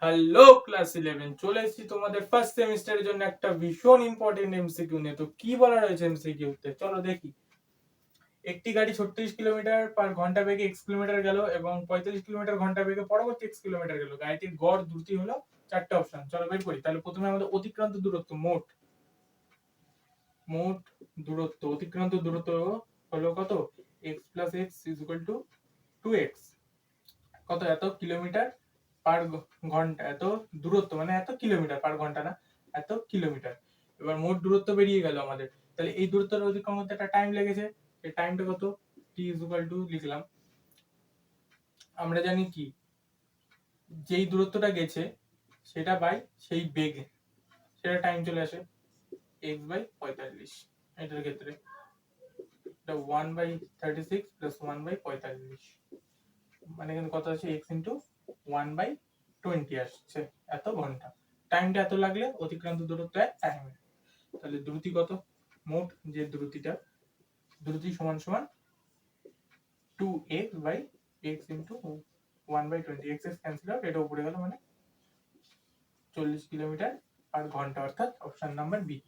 Hello class 11, চলে এসেছি তোমাদের ফার্স্ট সেমিস্টারের জন্য একটা ভীষণ ইম্পর্টেন্ট এমসিকিউ নিয়ে। তো কি বলা রয়েছে এমসিকিউতে, চলো দেখি। একটি গাড়ি 36 কিলোমিটার পার ঘন্টা বেগে x কিলোমিটার গেল এবং 45 কিলোমিটার ঘন্টা বেগে পরবর্তী x কিলোমিটার গেল। গাড়িটির গড় দ্রুতি হলো চারটে অপশন। চলো বের করি। তাহলে প্রথমে আমাদের অতিক্রান্ত দূরত্ব, মোট অতিক্রান্ত দূরত্ব হলো কত? x plus x is equal to 2x। কত? এত কিলোমিটার পার ঘন্টা। এত দূরত্ব মানে এত কিলোমিটার পার ঘন্টা না, এত কিলোমিটার। এবার মোট দূরত্ব বেরিয়ে গেল আমাদের। তাহলে এই দূরত্বের অতিক্রম করতে একটা টাইম লেগেছে। এই টাইমটা কত? t is equal to লিখলাম। আমরা জানি কি, যেই দূরত্বটা গেছে সেটা বাই সেই বেগ, সেটা টাইম চলে আসে x বাই 45। এটার ক্ষেত্রে এটা 1 বাই 36 প্লাস 1 বাই 45, মানে কিন্তু কত আছে? x ইন্টু 1 বাই 20 আসছে এত ঘন্টা। টাইমটা এত লাগলে অতিক্রান্ত দূরত্ব এক টাইমে। তাহলে দ্রুতি কত? মোট যে দ্রুতি সমান সমান 2x by x into 1 by 20। x cancel out, এটা উপরে গেল, মানে 40 কিলোমিটার পার ঘন্টা, অর্থাৎ অপশন নাম্বার বি।